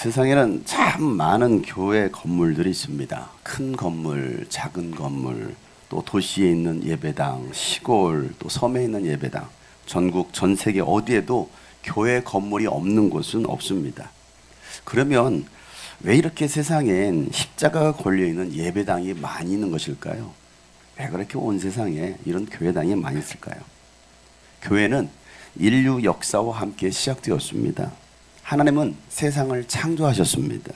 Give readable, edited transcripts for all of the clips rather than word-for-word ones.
세상에는 참 많은 교회 건물들이 있습니다. 큰 건물, 작은 건물, 또 도시에 있는 예배당, 시골, 또 섬에 있는 예배당, 전국, 전 세계 어디에도 교회 건물이 없는 곳은 없습니다. 그러면 왜 이렇게 세상엔 십자가가 걸려있는 예배당이 많이 있는 것일까요? 왜 그렇게 온 세상에 이런 교회당이 많이 있을까요? 교회는 인류 역사와 함께 시작되었습니다. 하나님은 세상을 창조하셨습니다.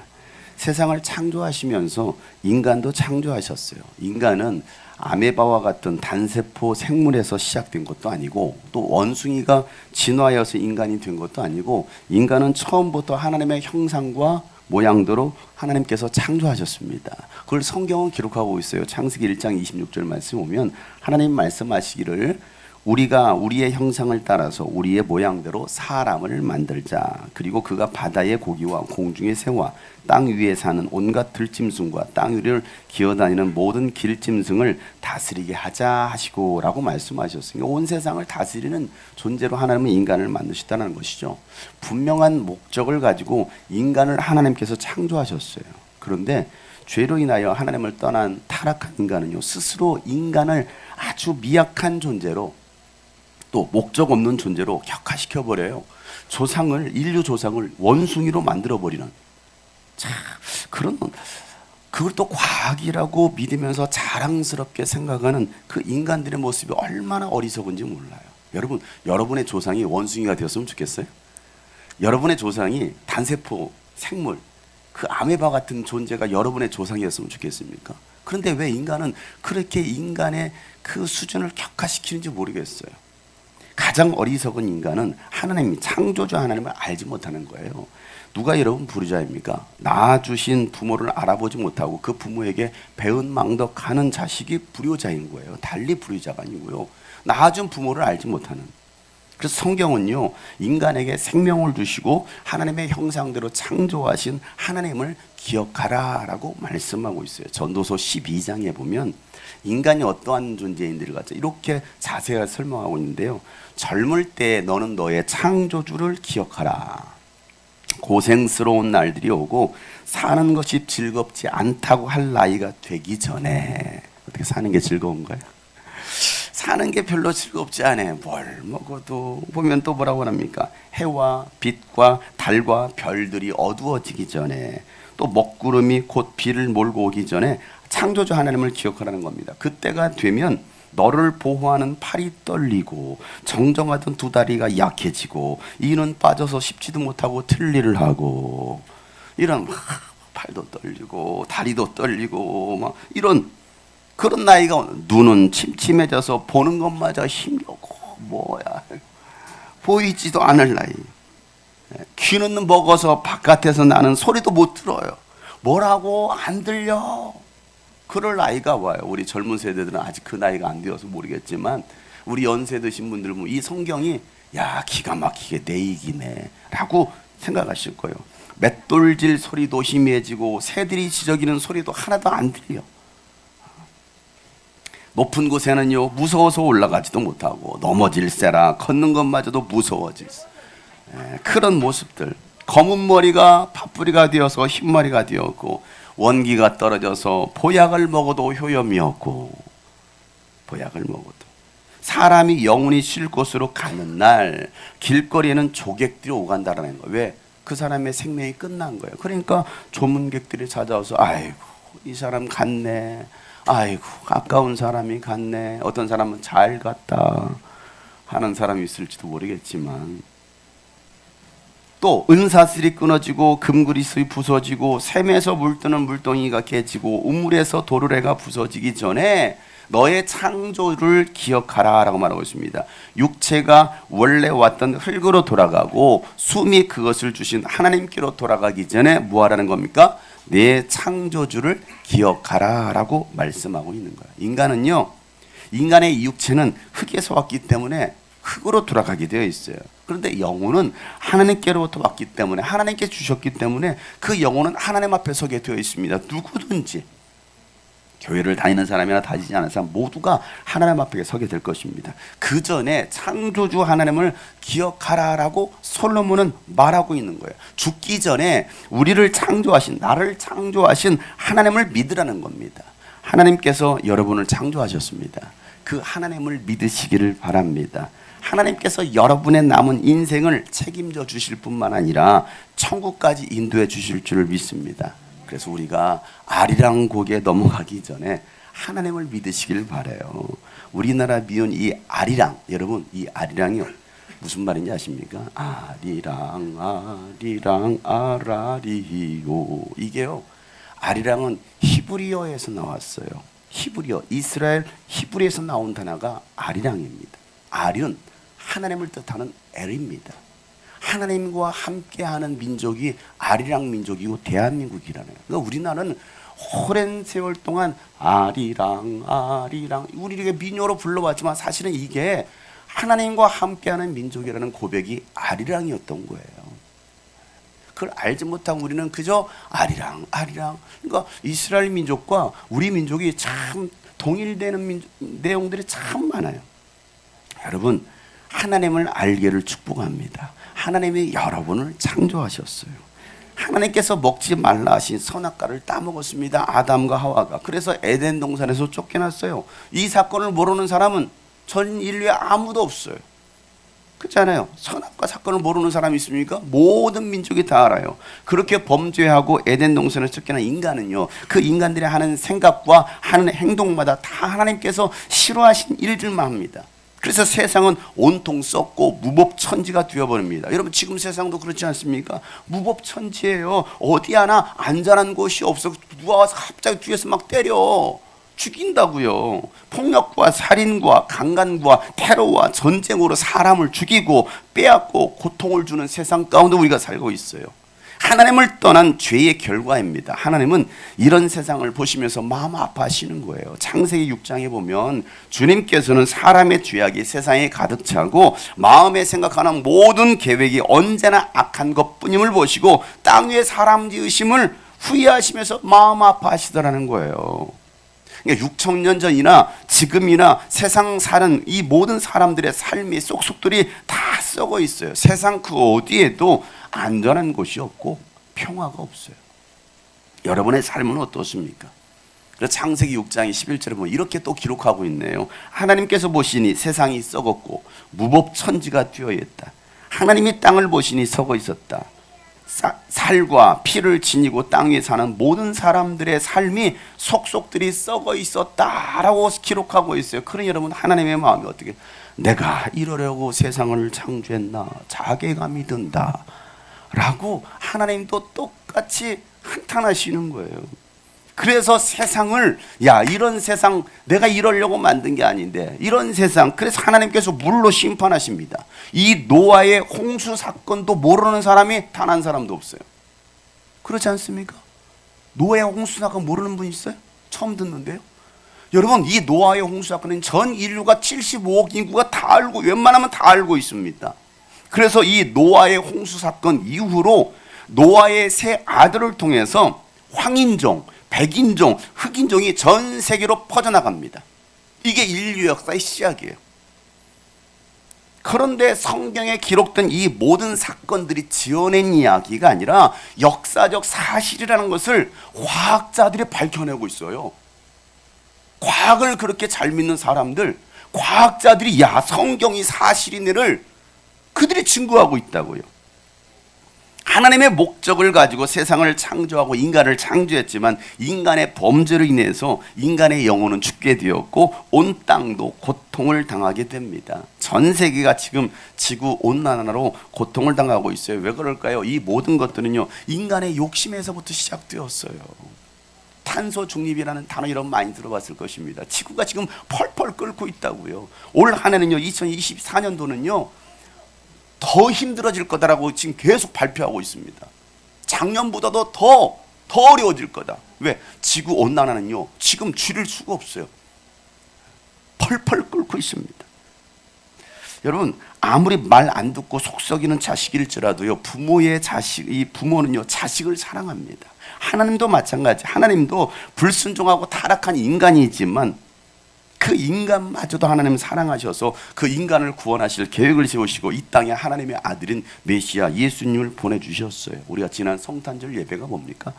세상을 창조하시면서 인간도 창조하셨어요. 인간은 아메바와 같은 단세포 생물에서 시작된 것도 아니고 또 원숭이가 진화하여서 인간이 된 것도 아니고 인간은 처음부터 하나님의 형상과 모양대로 하나님께서 창조하셨습니다. 그걸 성경은 기록하고 있어요. 창세기 1장 26절 말씀 보면 하나님 말씀하시기를 우리가 우리의 형상을 따라서 우리의 모양대로 사람을 만들자. 그리고 그가 바다의 고기와 공중의 새와 땅 위에 사는 온갖 들짐승과 땅 위를 기어다니는 모든 길짐승을 다스리게 하자 하시고 라고 말씀하셨으니까 온 세상을 다스리는 존재로 하나님은 인간을 만드셨다는 것이죠. 분명한 목적을 가지고 인간을 하나님께서 창조하셨어요. 그런데 죄로 인하여 하나님을 떠난 타락한 인간은요, 스스로 인간을 아주 미약한 존재로 또 목적 없는 존재로 격화시켜버려요. 인류 조상을 원숭이로 만들어버리는. 참, 그걸 또 과학이라고 믿으면서 자랑스럽게 생각하는 그 인간들의 모습이 얼마나 어리석은지 몰라요. 여러분의 조상이 원숭이가 되었으면 좋겠어요? 여러분의 조상이 단세포 생물, 그 아메바 같은 존재가 여러분의 조상이었으면 좋겠습니까? 그런데 왜 인간은 그렇게 인간의 그 수준을 격화시키는지 모르겠어요. 가장 어리석은 인간은 하나님, 창조주 하나님을 알지 못하는 거예요. 누가 여러분 불효자입니까? 낳아주신 부모를 알아보지 못하고 그 부모에게 배은망덕하는 자식이 불효자인 거예요. 달리 불효자가 아니고요. 낳아준 부모를 알지 못하는. 그래서 성경은요, 인간에게 생명을 주시고 하나님의 형상대로 창조하신 하나님을 기억하라 라고 말씀하고 있어요. 전도서 12장에 보면 인간이 어떠한 존재인지를 갖자 이렇게 자세하게 설명하고 있는데요. 젊을 때 너는 너의 창조주를 기억하라. 고생스러운 날들이 오고 사는 것이 즐겁지 않다고 할 나이가 되기 전에. 어떻게 사는 게 즐거운가요? 사는 게 별로 즐겁지 않아. 뭘 먹어도. 보면 또 뭐라고 합니까? 해와 빛과 달과 별들이 어두워지기 전에, 또 먹구름이 곧 비를 몰고 오기 전에 창조주 하나님을 기억하라는 겁니다. 그때가 되면 너를 보호하는 팔이 떨리고 정정하던 두 다리가 약해지고 이는 빠져서 씹지도 못하고 틀니를 하고, 이런 팔도 떨리고 다리도 떨리고 막 이런 그런 나이가, 눈은 침침해져서 보는 것마저 힘겹고 뭐야 보이지도 않을 나이. 귀는 먹어서 바깥에서 나는 소리도 못 들어요. 뭐라고 안 들려. 그럴 나이가 와요. 우리 젊은 세대들은 아직 그 나이가 안 되어서 모르겠지만 우리 연세 드신 분들 보면 이 성경이 야 기가 막히게 내 얘기네 라고 생각하실 거예요. 맷돌질 소리도 희미해지고 새들이 지저귀는 소리도 하나도 안 들려. 높은 곳에는요 무서워서 올라가지도 못하고 넘어질세라 걷는 것마저도 무서워질 그런 모습들. 검은 머리가 팥뿌리가 되어서 흰머리가 되었고 원기가 떨어져서 보약을 먹어도 효염이 없고, 보약을 먹어도 사람이 영혼이 쉴 곳으로 가는 날 길거리에는 조객들이 오간다라는 거예요. 왜? 그 사람의 생명이 끝난 거예요. 그러니까 조문객들이 찾아와서 아이고 이 사람 갔네, 아이고 가까운 사람이 갔네, 어떤 사람은 잘 갔다 하는 사람이 있을지도 모르겠지만, 또 은사슬이 끊어지고 금그리스이 부서지고 샘에서 물뜨는 물동이가 깨지고 우물에서 도르래가 부서지기 전에 너의 창조를 기억하라 라고 말하고 있습니다. 육체가 원래 왔던 흙으로 돌아가고 숨이 그것을 주신 하나님께로 돌아가기 전에 뭐 하라는 겁니까? 내 창조주를 기억하라 라고 말씀하고 있는 거예요. 인간은요, 인간의 육체는 흙에서 왔기 때문에 흙으로 돌아가게 되어 있어요. 그런데 영혼은 하나님께로부터 왔기 때문에, 하나님께 주셨기 때문에 그 영혼은 하나님 앞에 서게 되어 있습니다. 교회를 다니는 사람이나 다니지 않은 사람 모두가 하나님 앞에 서게 될 것입니다. 그 전에 창조주 하나님을 기억하라라고 솔로몬은 말하고 있는 거예요. 죽기 전에 우리를 창조하신, 나를 창조하신 하나님을 믿으라는 겁니다. 하나님께서 여러분을 창조하셨습니다. 그 하나님을 믿으시기를 바랍니다. 하나님께서 여러분의 남은 인생을 책임져 주실 뿐만 아니라 천국까지 인도해 주실 줄을 믿습니다. 그래서 우리가 아리랑 곡에 넘어가기 전에 하나님을 믿으시길 바라요. 우리나라 미운 이 아리랑, 여러분 이 아리랑이요 무슨 말인지 아십니까? 아리랑 아리랑 아라리요. 이게요, 아리랑은 히브리어에서 나왔어요. 히브리어, 이스라엘 히브리에서 나온 단어가 아리랑입니다. 알은 하나님을 뜻하는 엘입니다. 하나님과 함께하는 민족이 아리랑 민족이고 대한민국이라네요. 그러니까 우리나라는 오랜 세월 동안 아리랑 아리랑 우리에게 민요로 불러왔지만 사실은 이게 하나님과 함께하는 민족이라는 고백이 아리랑이었던 거예요. 그걸 알지 못한 우리는 그저 아리랑 아리랑. 그러니까 이스라엘 민족과 우리 민족이 참 동일되는 내용들이 참 많아요. 여러분, 하나님을 알기를 축복합니다. 하나님이 여러분을 창조하셨어요. 하나님께서 먹지 말라 하신 선악과를 따먹었습니다. 아담과 하와가. 그래서 에덴 동산에서 쫓겨났어요. 이 사건을 모르는 사람은 전 인류에 아무도 없어요. 그렇잖아요. 선악과 사건을 모르는 사람이 있습니까? 모든 민족이 다 알아요. 그렇게 범죄하고 에덴 동산에서 쫓겨난 인간은요, 그 인간들이 하는 생각과 하는 행동마다 다 하나님께서 싫어하신 일들만 합니다. 그래서 세상은 온통 썩고 무법천지가 되어버립니다. 여러분 지금 세상도 그렇지 않습니까? 무법천지예요. 어디 하나 안전한 곳이 없어. 누가 와서 갑자기 뒤에서 막 때려 죽인다고요. 폭력과 살인과 강간과 테러와 전쟁으로 사람을 죽이고 빼앗고 고통을 주는 세상 가운데 우리가 살고 있어요. 하나님을 떠난 죄의 결과입니다. 하나님은 이런 세상을 보시면서 마음 아파하시는 거예요. 창세기 6장에 보면 주님께서는 사람의 죄악이 세상에 가득 차고 마음에 생각하는 모든 계획이 언제나 악한 것뿐임을 보시고 땅 위에 사람 지으심을 후회하시면서 마음 아파하시더라는 거예요. 6천 년 전이나 지금이나 세상 사는 이 모든 사람들의 삶의 쏙쏙들이 다 썩어 있어요. 세상 그 어디에도 안전한 곳이 없고 평화가 없어요. 여러분의 삶은 어떻습니까? 그래서 창세기 6장 11절에 보면 이렇게 또 기록하고 있네요. 하나님께서 보시니 세상이 썩었고 무법천지가 되어 있다. 하나님이 땅을 보시니 썩어 있었다. 살과 피를 지니고 땅 위에 사는 모든 사람들의 삶이 속속들이 썩어 있었다라고 기록하고 있어요. 그러니 여러분 하나님의 마음이 어떻게, 내가 이러려고 세상을 창조했나 자괴감이 든다 라고 하나님도 똑같이 한탄하시는 거예요. 그래서 세상을, 야 이런 세상 내가 이러려고 만든 게 아닌데 이런 세상, 그래서 하나님께서 물로 심판하십니다. 이 노아의 홍수 사건도 모르는 사람이 단 한 사람도 없어요. 그렇지 않습니까? 노아의 홍수 사건 모르는 분 있어요? 처음 듣는데요. 여러분 이 노아의 홍수 사건은 전 인류가 75억 인구가 다 알고, 웬만하면 다 알고 있습니다. 그래서 이 노아의 홍수 사건 이후로 노아의 세 아들을 통해서 황인종, 백인종, 흑인종이 전 세계로 퍼져나갑니다. 이게 인류 역사의 시작이에요. 그런데 성경에 기록된 이 모든 사건들이 지어낸 이야기가 아니라 역사적 사실이라는 것을 과학자들이 밝혀내고 있어요. 과학을 그렇게 잘 믿는 사람들, 과학자들이 야 성경이 사실이네를 그들이 증거하고 있다고요. 하나님의 목적을 가지고 세상을 창조하고 인간을 창조했지만 인간의 범죄로 인해서 인간의 영혼은 죽게 되었고 온 땅도 고통을 당하게 됩니다. 전 세계가 지금 지구온난화로 고통을 당하고 있어요. 왜 그럴까요? 이 모든 것들은요 인간의 욕심에서부터 시작되었어요. 탄소 중립이라는 단어 여러분 많이 들어봤을 것입니다. 지구가 지금 펄펄 끓고 있다고요. 올 한 해는요 2024년도는요 더 힘들어질 거다라고 지금 계속 발표하고 있습니다. 작년보다도 더 어려워질 거다. 왜? 지구 온난화는요 지금 줄일 수가 없어요. 펄펄 끓고 있습니다. 여러분, 아무리 말 안 듣고 속 썩이는 자식일지라도요, 부모는요 자식을 사랑합니다. 하나님도 마찬가지. 하나님도 불순종하고 타락한 인간이지만 그 인간마저도 하나님 사랑하셔서 그 인간을 구원하실 계획을 세우시고 이 땅에 하나님의 아들인 메시아 예수님을 보내주셨어요. 우리가 지난 성탄절 예배가 뭡니까?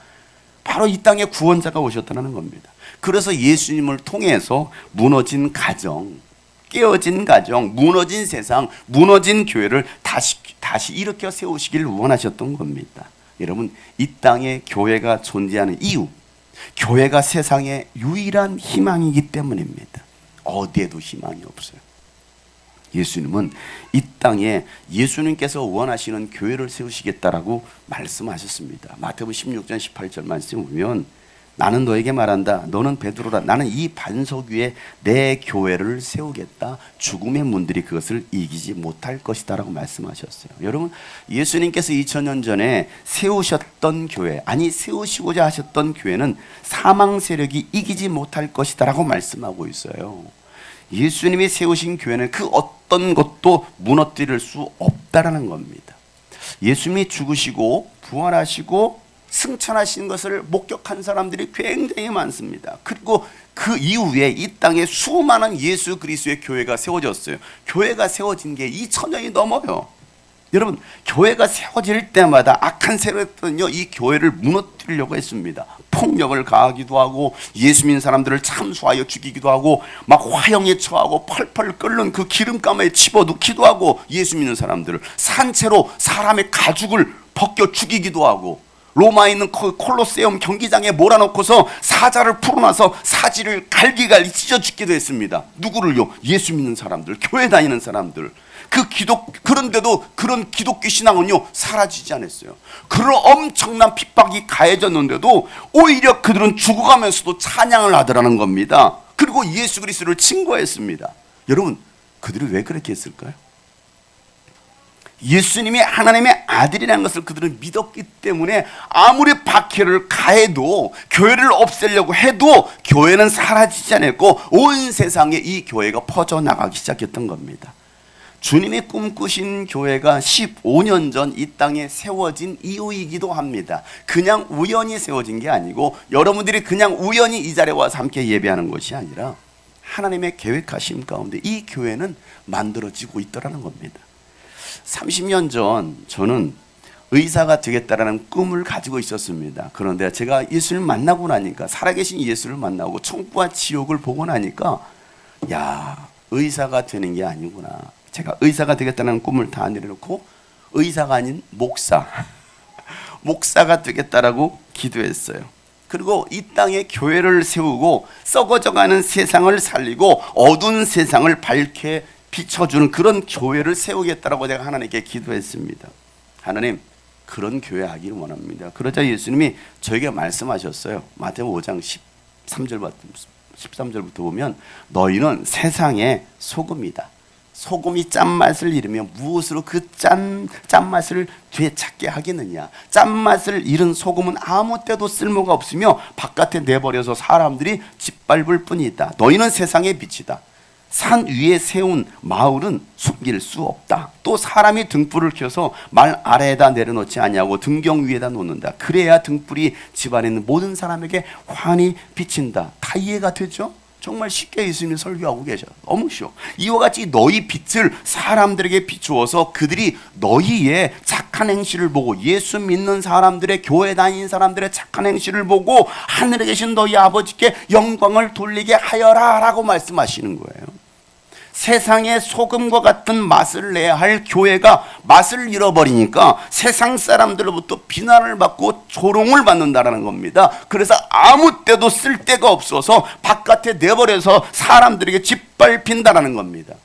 바로 이 땅에 구원자가 오셨다는 겁니다. 그래서 예수님을 통해서 무너진 가정, 깨어진 가정, 무너진 세상, 무너진 교회를 다시 일으켜 세우시길 원하셨던 겁니다. 여러분, 이 땅에 교회가 존재하는 이유, 교회가 세상의 유일한 희망이기 때문입니다. 어디에도 희망이 없어요. 예수님은 이 땅에 예수님께서 원하시는 교회를 세우시겠다라고 말씀하셨습니다. 마태복음 16장 18절 말씀 보면 나는 너에게 말한다. 너는 베드로라. 나는 이 반석 위에 내 교회를 세우겠다. 죽음의 문들이 그것을 이기지 못할 것이다 라고 말씀하셨어요. 여러분, 예수님께서 2000년 전에 세우셨던 교회, 아니 세우시고자 하셨던 교회는 사망 세력이 이기지 못할 것이다 라고 말씀하고 있어요. 예수님이 세우신 교회는 그 어떤 것도 무너뜨릴 수 없다라는 겁니다. 예수님이 죽으시고 부활하시고 승천하신 것을 목격한 사람들이 굉장히 많습니다. 그리고 그 이후에 이 땅에 수많은 예수 그리스도의 교회가 세워졌어요. 교회가 세워진 게 2000년이 넘어요. 여러분, 교회가 세워질 때마다 악한 세력들은요 이 교회를 무너뜨리려고 했습니다. 폭력을 가하기도 하고 예수 믿는 사람들을 참수하여 죽이기도 하고 막 화형에 처하고 펄펄 끓는 그 기름감에 집어넣기도 하고 예수 믿는 사람들을 산채로 사람의 가죽을 벗겨 죽이기도 하고 로마에 있는 콜로세움 경기장에 몰아넣고서 사자를 풀어놔서 사지를 갈기갈기 찢어 죽기도 했습니다. 누구를요? 예수 믿는 사람들, 교회 다니는 사람들. 그런데도 그런 기독교 신앙은요 사라지지 않았어요. 그런 엄청난 핍박이 가해졌는데도 오히려 그들은 죽어가면서도 찬양을 하더라는 겁니다. 그리고 예수 그리스도를 증거했습니다. 여러분, 그들이 왜 그렇게 했을까요? 예수님이 하나님의 아들이라는 것을 그들은 믿었기 때문에 아무리 박해를 가해도 교회를 없애려고 해도 교회는 사라지지 않았고 온 세상에 이 교회가 퍼져나가기 시작했던 겁니다. 주님이 꿈꾸신 교회가 15년 전 이 땅에 세워진 이유이기도 합니다. 그냥 우연히 세워진 게 아니고 여러분들이 그냥 우연히 이 자리에 와서 함께 예배하는 것이 아니라 하나님의 계획하심 가운데 이 교회는 만들어지고 있더라는 겁니다. 30년 전 저는 의사가 되겠다라는 꿈을 가지고 있었습니다. 그런데 제가 예수를 만나고 나니까, 살아계신 예수를 만나고 천국과 지옥을 보고 나니까 야, 의사가 되는 게 아니구나. 제가 의사가 되겠다는 꿈을 다 내려놓고 의사가 아닌 목사가 되겠다라고 기도했어요. 그리고 이 땅에 교회를 세우고 썩어져가는 세상을 살리고 어두운 세상을 밝게 비춰주는 그런 교회를 세우겠다라고 제가 하나님께 기도했습니다. 하나님, 그런 교회 하기를 원합니다. 그러자 예수님이 저에게 말씀하셨어요. 마태복음 5장 13절부터 보면 너희는 세상의 소금이다. 소금이 짠맛을 잃으면 무엇으로 그 짠맛을 되찾게 하겠느냐. 짠맛을 잃은 소금은 아무 때도 쓸모가 없으며 바깥에 내버려서 사람들이 짓밟을 뿐이다. 너희는 세상의 빛이다. 산 위에 세운 마을은 숨길 수 없다. 또 사람이 등불을 켜서 말 아래에다 내려놓지 아니하고 등경 위에다 놓는다. 그래야 등불이 집안에 있는 모든 사람에게 환히 비친다. 다 이해가 되죠? 정말 쉽게 예수님이 설교하고 계셔. 너무 쉬워. 이와 같이 너희 빛을 사람들에게 비추어서 그들이 너희의 착한 행실을 보고, 예수 믿는 사람들의, 교회 다니는 사람들의 착한 행실을 보고 하늘에 계신 너희 아버지께 영광을 돌리게 하여라 라고 말씀하시는 거예요. 세상의 소금과 같은 맛을 내야 할 교회가 맛을 잃어버리니까 세상 사람들로부터 비난을 받고 조롱을 받는다는 겁니다. 그래서 아무 때도 쓸 데가 없어서 바깥에 내버려서 사람들에게 짓밟힌다는 겁니다.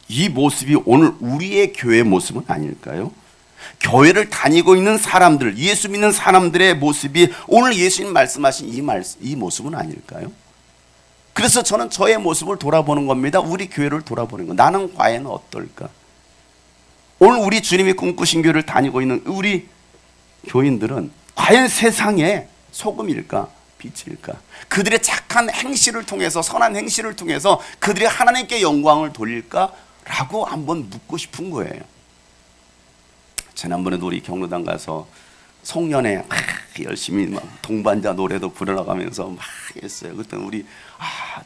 이 모습이 오늘 우리의 교회의 모습은 아닐까요? 교회를 다니고 있는 사람들, 예수 믿는 사람들의 모습이 오늘 예수님 말씀하신 이 모습은 아닐까요? 그래서 저는 저의 모습을 돌아보는 겁니다. 우리 교회를 돌아보는 거. 나는 과연 어떨까? 오늘 우리 주님이 꿈꾸신 교회를 다니고 있는 우리 교인들은 과연 세상의 소금일까? 빛일까? 그들의 착한 행실을 통해서, 선한 행실을 통해서 그들이 하나님께 영광을 돌릴까? 라고 한번 묻고 싶은 거예요. 지난번에도 우리 경로당 가서 송년회 막 열심히 막 동반자 노래도 부르러가면서 막 했어요. 그때 우리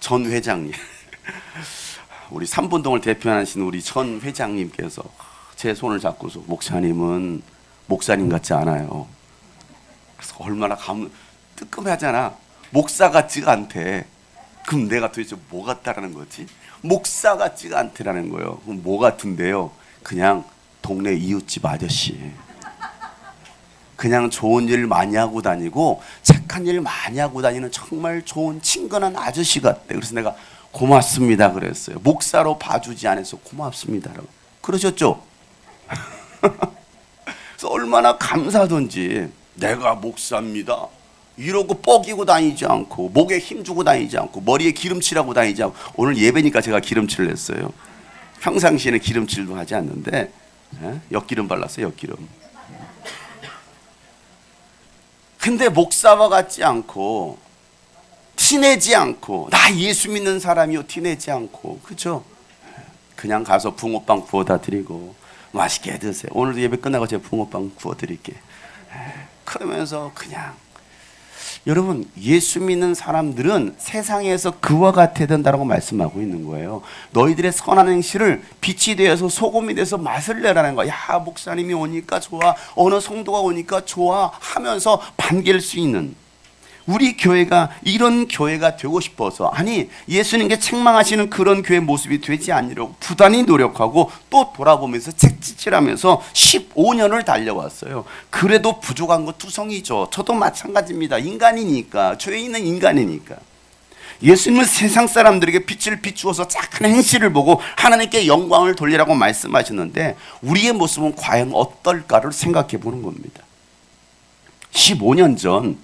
전 회장님 우리 삼분동을 대표하시는 우리 전 회장님께서 제 손을 잡고서 목사님은 목사님 같지 않아요. 그래서 얼마나 뜨끔하잖아. 목사 같지가 않대. 그럼 내가 도대체 뭐 같다라는 거지? 목사 같지가 않대라는 거예요. 그럼 뭐 같은데요? 그냥 동네 이웃집 아저씨. 그냥 좋은 일 많이 하고 다니고 착한 일 많이 하고 다니는 정말 좋은 친근한 아저씨 같대. 그래서 내가 고맙습니다 그랬어요. 목사로 봐주지 않아서 고맙습니다라고 그러셨죠? 그래서 얼마나 감사하던지. 내가 목사입니다 이러고 뻐기고 다니지 않고 목에 힘주고 다니지 않고 머리에 기름칠하고 다니지 않고, 오늘 예배니까 제가 기름칠을 했어요. 평상시에는 기름칠도 하지 않는데 엿기름 발랐어요. 엿기름. 근데 목사와 같지 않고 티내지 않고 나 예수 믿는 사람이요 티내지 않고, 그죠? 그냥 가서 붕어빵 구워다 드리고 맛있게 드세요. 오늘도 예배 끝나고 제가 붕어빵 구워 드릴게. 그러면서 그냥, 여러분 예수 믿는 사람들은 세상에서 그와 같아야 된다고 말씀하고 있는 거예요. 너희들의 선한 행실을 빛이 되어서 소금이 돼서 맛을 내라는 거야. 야, 목사님이 오니까 좋아, 어느 성도가 오니까 좋아 하면서 반길 수 있는 우리 교회가 이런 교회가 되고 싶어서, 아니 예수님께 책망하시는 그런 교회 모습이 되지 않으려고 부단히 노력하고 또 돌아보면서 책짓질하면서 15년을 달려왔어요. 그래도 부족한 거 투성이죠. 저도 마찬가지입니다. 인간이니까, 죄인은 인간이니까. 예수님은 세상 사람들에게 빛을 비추어서 착한 행실을 보고 하나님께 영광을 돌리라고 말씀하셨는데, 우리의 모습은 과연 어떨까를 생각해 보는 겁니다. 15년 전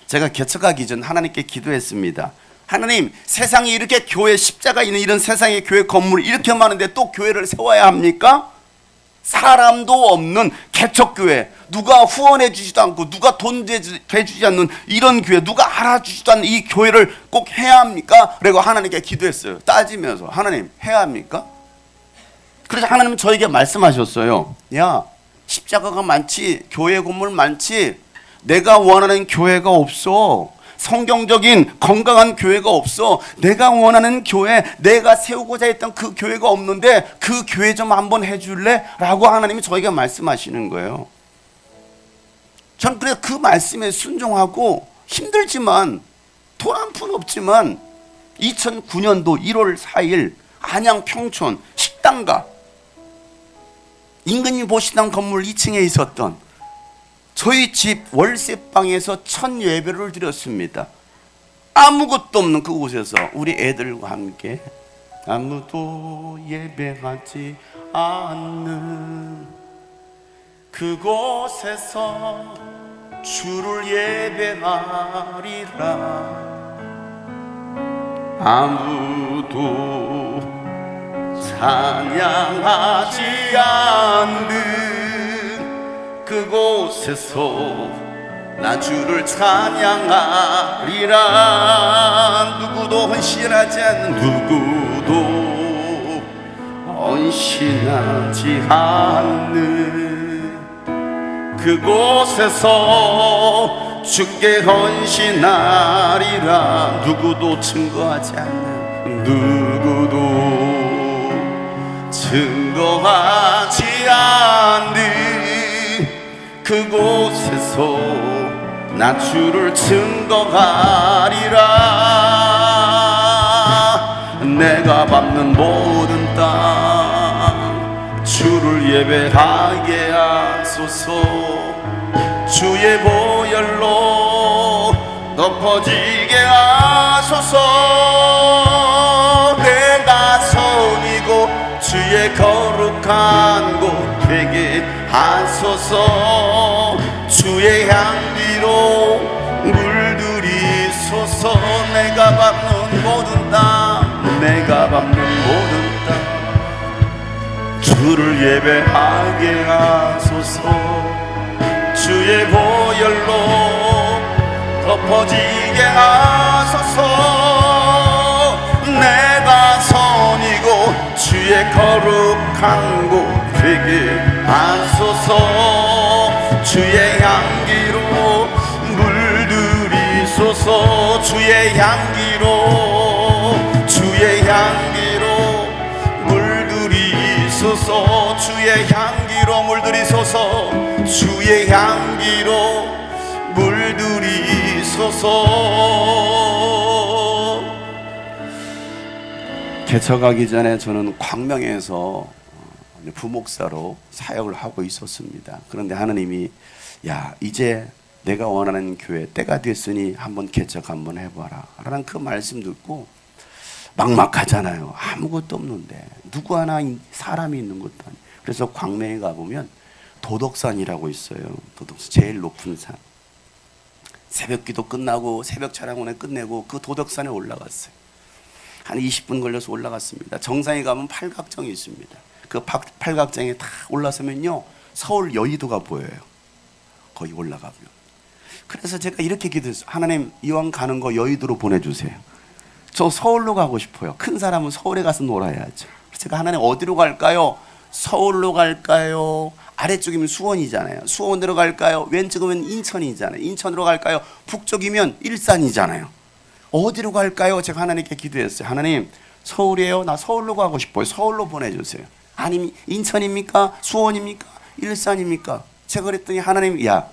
제가 개척하기 전 하나님께 기도했습니다. 하나님, 세상에 이렇게 교회 십자가 있는 이런 세상에 교회 건물이 이렇게 많은데 또 교회를 세워야 합니까? 사람도 없는 개척교회, 누가 후원해 주지도 않고 누가 돈 대주지 않는 이런 교회, 누가 알아주지도 않는 이 교회를 꼭 해야 합니까? 그리고 하나님께 기도했어요. 따지면서, 하나님 해야 합니까? 그래서 하나님은 저에게 말씀하셨어요. 야, 십자가가 많지, 교회 건물 많지, 내가 원하는 교회가 없어. 성경적인 건강한 교회가 없어. 내가 원하는 교회, 내가 세우고자 했던 그 교회가 없는데 그 교회 좀 한번 해줄래? 라고 하나님이 저에게 말씀하시는 거예요. 전 그래서 그 말씀에 순종하고, 힘들지만 돈 한 푼 없지만 2009년도 1월 4일 안양 평촌 식당가 임금님 보시던 건물 2층에 있었던 저희 집 월세방에서 첫 예배를 드렸습니다. 아무것도 없는 그곳에서 우리 애들과 함께, 아무도 예배하지 않는 그곳에서 주를 예배하리라. 아무도 찬양하지 않는 그곳에서 나 주를 찬양하리라. 누구도 헌신하지 않는, 누구도 헌신하지 않는 그곳에서 주께 헌신하리라. 누구도 증거하지 않는, 누구도 증거하지 않는 그곳에서 나 주를 증거하리라. 내가 밟는 모든 땅 주를 예배하게 하소서. 주의 보혈로 덮어지게 하소서. 내가 선이고 주의 거룩한 곳 되게 하소서. 주의 향기로 물들이소서. 내가 밟는 모든 땅, 내가 밟는 모든 땅 주를 예배하게 하소서. 주의 보혈로 덮어지게 하소서. 내가 선이고 주의 거룩한 곳 되게 하소서. 주의 향기로 물들이소서. 주의 향기로, 주의 향기로 물들이소서. 주의 향기로 물들이소서. 주의 향기로 물들이소서. 개척하기 전에 저는 광명에서 부목사로 사역을 하고 있었습니다. 그런데 하나님이 야, 이제 내가 원하는 교회 때가 됐으니 한번 개척 한번 해봐라 라는 그 말씀 듣고, 막막하잖아요. 아무것도 없는데 누구 하나 사람이 있는 것도 아니에요. 그래서 광명에 가보면 도덕산이라고 있어요. 도덕산 제일 높은 산. 새벽기도 끝나고 새벽 찬양원에 끝내고 그 도덕산에 올라갔어요. 한 20분 걸려서 올라갔습니다. 정상에 가면 팔각정이 있습니다. 그 팔각정에 다 올라서면요, 서울 여의도가 보여요. 거기 올라가면. 그래서 제가 이렇게 기도했어요. 하나님, 이왕 가는 거 여의도로 보내주세요. 저 서울로 가고 싶어요. 큰 사람은 서울에 가서 놀아야죠. 제가 하나님 어디로 갈까요? 서울로 갈까요? 아래쪽이면 수원이잖아요. 수원으로 갈까요? 왼쪽이면 인천이잖아요. 인천으로 갈까요? 북쪽이면 일산이잖아요. 어디로 갈까요? 제가 하나님께 기도했어요. 하나님, 서울이에요? 나 서울로 가고 싶어요. 서울로 보내주세요. 아니면 인천입니까? 수원입니까? 일산입니까? 제가 그랬더니 하나님, 야,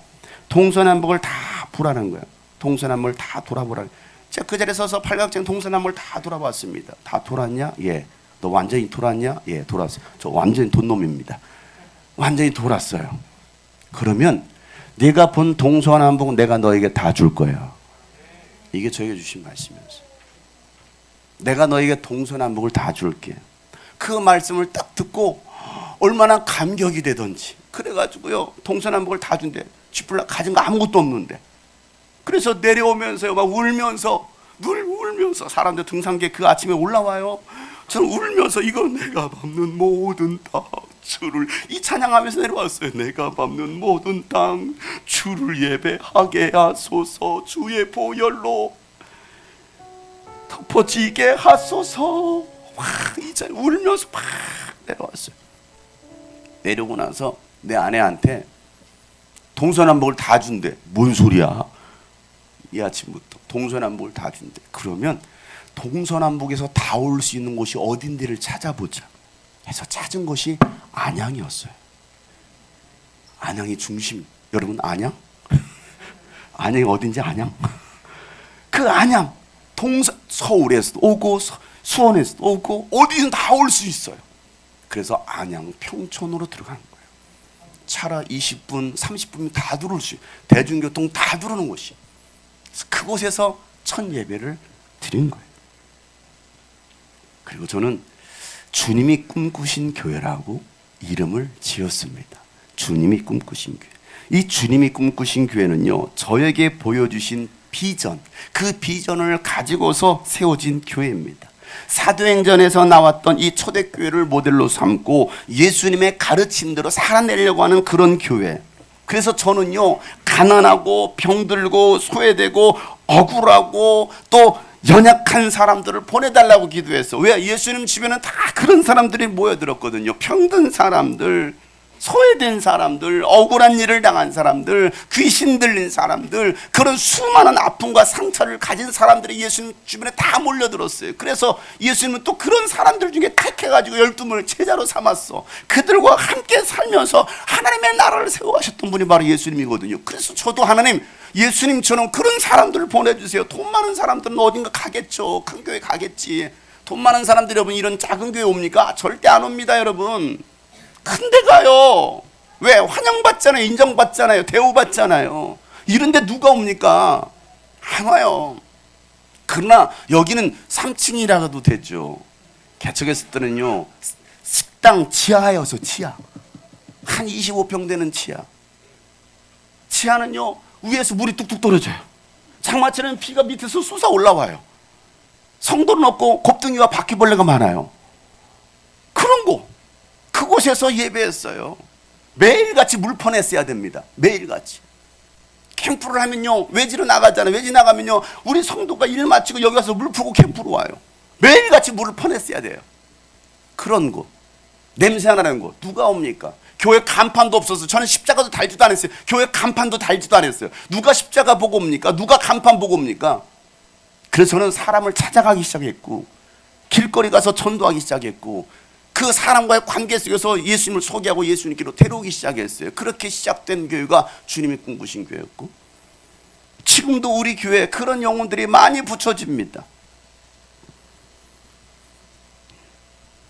동서남북을 다 보라는 거예요. 동서남북을 다 돌아보라. 제가 그 자리에 서서 팔각정 동서남북을 다 돌아봤습니다. 다 돌았냐? 예. 너 완전히 돌았냐? 예, 돌았어. 저 완전히 돈놈입니다. 완전히 돌았어요. 그러면 네가 본 동서남북은 내가 너에게 다 줄 거야. 이게 저에게 주신 말씀이었어요. 내가 너에게 동서남북을 다 줄게. 그 말씀을 딱 듣고 얼마나 감격이 되던지. 그래가지고요, 동서남북을 다 준대. 쥐뿔라 가진 거 아무것도 없는데. 그래서 내려오면서요, 막 울면서, 늘 울면서, 사람들 등산객 그 아침에 올라와요. 저는 울면서 이거 내가 밟는 모든 땅 주를, 이 찬양하면서 내려왔어요. 내가 밟는 모든 땅 주를 예배하게 하소서. 주의 보혈로 덮어지게 하소서. 이제 울면서 막 내려왔어요. 내려오고 나서 내 아내한테 동서남북을 다 준대. 뭔 소리야? 이 아침부터 동서남북을 다 준대. 그러면 동서남북에서 다 올 수 있는 곳이 어딘지를 찾아보자 해서 찾은 곳이 안양이었어요. 안양이 중심. 여러분, 안양? 안양이 어딘지 안양? 그 안양, 서울에서도 오고 수원에서도 오고 어디든 다 올 수 있어요. 그래서 안양 평촌으로 들어가는 거예요. 차라 20분, 30분 다 들어올 수 있어요. 대중교통 다 들어오는 곳이. 그곳에서 첫 예배를 드린 거예요. 그리고 저는 주님이 꿈꾸신 교회라고 이름을 지었습니다. 주님이 꿈꾸신 교회. 이 주님이 꿈꾸신 교회는요, 저에게 보여주신 비전, 그 비전을 가지고서 세워진 교회입니다. 사도행전에서 나왔던 이 초대교회를 모델로 삼고 예수님의 가르침대로 살아내려고 하는 그런 교회. 그래서 저는요, 가난하고 병들고 소외되고 억울하고 또 연약한 사람들을 보내달라고 기도했어. 왜? 예수님 주변은 다 그런 사람들이 모여들었거든요. 병든 사람들, 소외된 사람들, 억울한 일을 당한 사람들, 귀신 들린 사람들, 그런 수많은 아픔과 상처를 가진 사람들이 예수님 주변에 다 몰려들었어요. 그래서 예수님은 또 그런 사람들 중에 택해가지고 12명을 제자로 삼았어. 그들과 함께 살면서 하나님의 나라를 세워가셨던 분이 바로 예수님이거든요. 그래서 저도 하나님, 예수님처럼 그런 사람들을 보내주세요. 돈 많은 사람들은 어딘가 가겠죠. 큰 교회 가겠지. 돈 많은 사람들이 여러분 이런 작은 교회 옵니까? 절대 안 옵니다, 여러분. 큰 데 가요. 왜? 환영받잖아요. 인정받잖아요. 대우받잖아요. 이런데 누가 옵니까? 안 와요. 그러나 여기는 3층이라도 되죠. 개척했을 때는요, 식당 지하여서 지하. 한 25평 되는 지하. 지하는요, 위에서 물이 뚝뚝 떨어져요. 장마철에는 비가 밑에서 쏟아 올라와요. 성도는 없고 곱둥이와 바퀴벌레가 많아요. 그런 곳, 그곳에서 예배했어요. 매일같이 물 퍼냈어야 됩니다. 매일같이. 캠프를 하면요, 외지로 나가잖아요. 외지 나가면요, 우리 성도가 일 마치고 여기 와서 물 푸고 캠프로 와요. 매일같이 물을 퍼냈어야 돼요. 그런 곳. 냄새 안 나는 거 누가 옵니까? 교회 간판도 없어서 저는 십자가도 달지도 않았어요. 교회 간판도 달지도 않았어요. 누가 십자가 보고 옵니까? 누가 간판 보고 옵니까? 그래서 저는 사람을 찾아가기 시작했고 길거리 가서 전도하기 시작했고 그 사람과의 관계 속에서 예수님을 소개하고 예수님께로 데려오기 시작했어요. 그렇게 시작된 교회가 주님이 꿈꾸신 교회였고 지금도 우리 교회에 그런 영혼들이 많이 붙여집니다.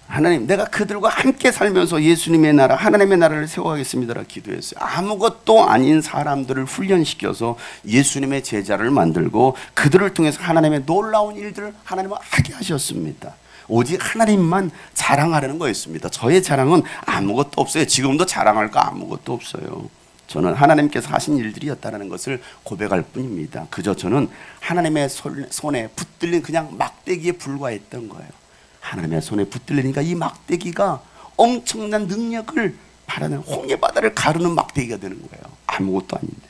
하나님, 내가 그들과 함께 살면서 예수님의 나라, 하나님의 나라를 세워가겠습니다라 기도했어요. 아무것도 아닌 사람들을 훈련시켜서 예수님의 제자를 만들고 그들을 통해서 하나님의 놀라운 일들을 하나님은 하게 하셨습니다. 오직 하나님만 자랑하려는 거였습니다. 저의 자랑은 아무것도 없어요. 지금도 자랑할 거 아무것도 없어요. 저는 하나님께서 하신 일들이었다는 것을 고백할 뿐입니다. 그저 저는 하나님의 손에 붙들린 그냥 막대기에 불과했던 거예요. 하나님의 손에 붙들리니까 이 막대기가 엄청난 능력을 바라는 홍해바다를 가르는 막대기가 되는 거예요. 아무것도 아닌데.